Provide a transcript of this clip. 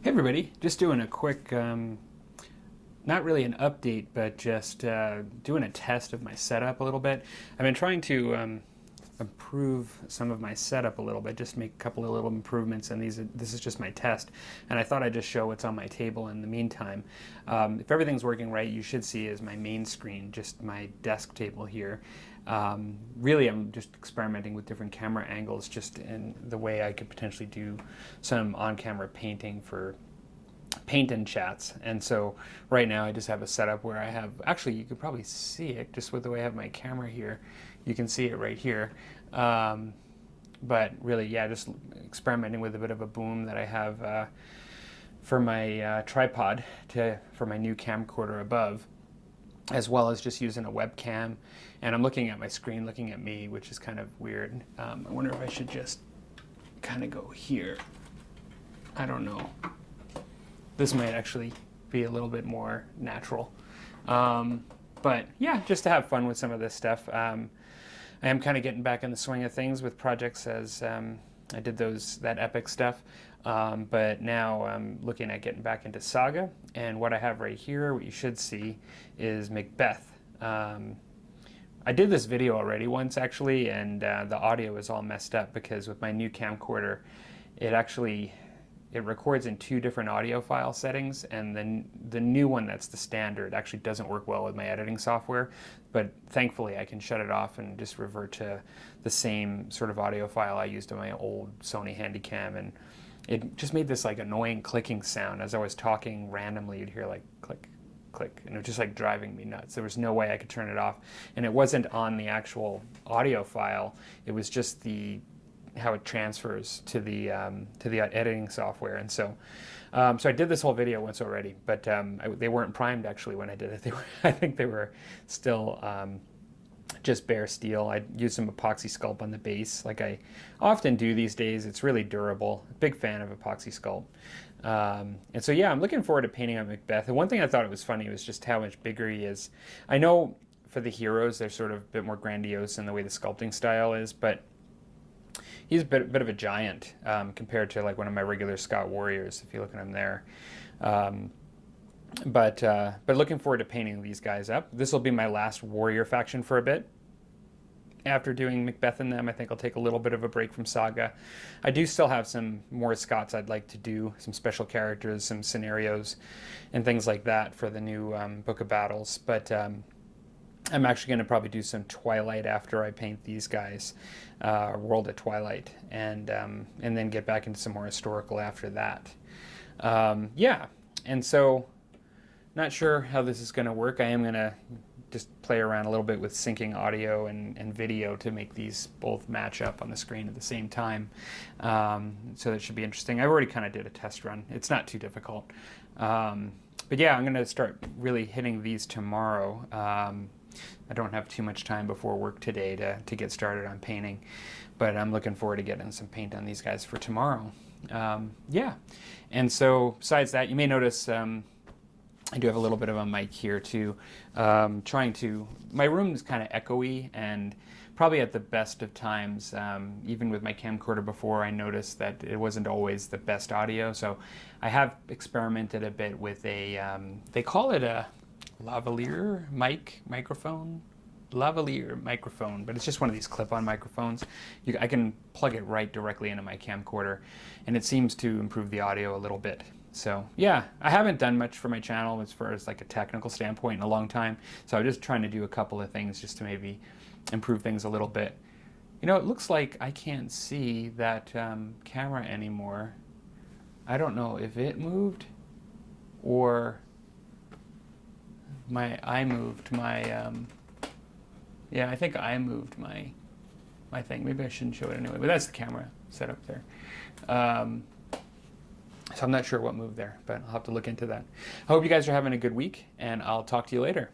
Hey everybody, just doing a quick, not really an update, but just doing a test of my setup a little bit. I've been trying to improve some of my setup a little bit, just make a couple of little improvements, and this is just my test. And I thought I'd just show what's on my table in the meantime. If everything's working right, you should see is my main screen, just my desk table here. Really, I'm just experimenting with different camera angles, just in the way I could potentially do some on-camera painting for paint and chats. And so right now I just have a setup where I have, actually you could probably see it just with the way I have my camera here. You can see it right here. But really, yeah, just experimenting with a bit of a boom that I have for my tripod for my new camcorder above, as well as just using a webcam. And I'm looking at my screen, looking at me, which is kind of weird. I wonder if I should just kind of go here. I don't know. This might actually be a little bit more natural. But yeah, just to have fun with some of this stuff. I am kind of getting back in the swing of things with projects as I did that epic stuff. But now I'm looking at getting back into Saga. And what I have right here, what you should see, is Macbeth. I did this video already once actually, and the audio is all messed up because with my new camcorder, it records in two different audio file settings, and then the new one that's the standard actually doesn't work well with my editing software. But thankfully I can shut it off and just revert to the same sort of audio file I used on my old Sony Handycam, and it just made this like annoying clicking sound. As I was talking randomly, you'd hear like click, click, and it was just like driving me nuts. There was no way I could turn it off, and it wasn't on the actual audio file. It was just how it transfers to the editing software. And so so I did this whole video once already, but they weren't primed actually when I did it. I think they were still just bare steel. I used some epoxy sculpt on the base like I often do these days. It's really durable. Big fan of epoxy sculpt. And so yeah, I'm looking forward to painting on Macbeth. And one thing I thought it was funny was just how much bigger he is. I know for the heroes they're sort of a bit more grandiose in the way the sculpting style is, but he's a bit of a giant compared to like one of my regular Scott Warriors, if you look at him there. But looking forward to painting these guys up. This will be my last Warrior faction for a bit. After doing Macbeth and them, I think I'll take a little bit of a break from Saga. I do still have some more Scots I'd like to do, some special characters, some scenarios, and things like that for the new Book of Battles. But I'm actually going to probably do some Twilight after I paint these guys, World at Twilight, and then get back into some more historical after that. Yeah, and so not sure how this is going to work. I am going to just play around a little bit with syncing audio and video to make these both match up on the screen at the same time. So that should be interesting. I already kind of did a test run. It's not too difficult. But yeah, I'm going to start really hitting these tomorrow. I don't have too much time before work today to get started on painting, but I'm looking forward to getting some paint on these guys for tomorrow. Yeah, and so besides that, you may notice I do have a little bit of a mic here too. My room is kind of echoey, and probably at the best of times, even with my camcorder before, I noticed that it wasn't always the best audio. So I have experimented a bit with they call it a lavalier microphone, but it's just one of these clip-on microphones. I can plug it right directly into my camcorder, and it seems to improve the audio a little bit. So yeah, I haven't done much for my channel as far as like a technical standpoint in a long time, so I'm just trying to do a couple of things just to maybe improve things a little bit. You know, it looks like I can't see that camera anymore. I don't know if it moved or I moved my yeah, I think I moved my thing. Maybe I shouldn't show it anyway, but that's the camera set up there. So I'm not sure what moved there, but I'll have to look into that. I hope you guys are having a good week, and I'll talk to you later.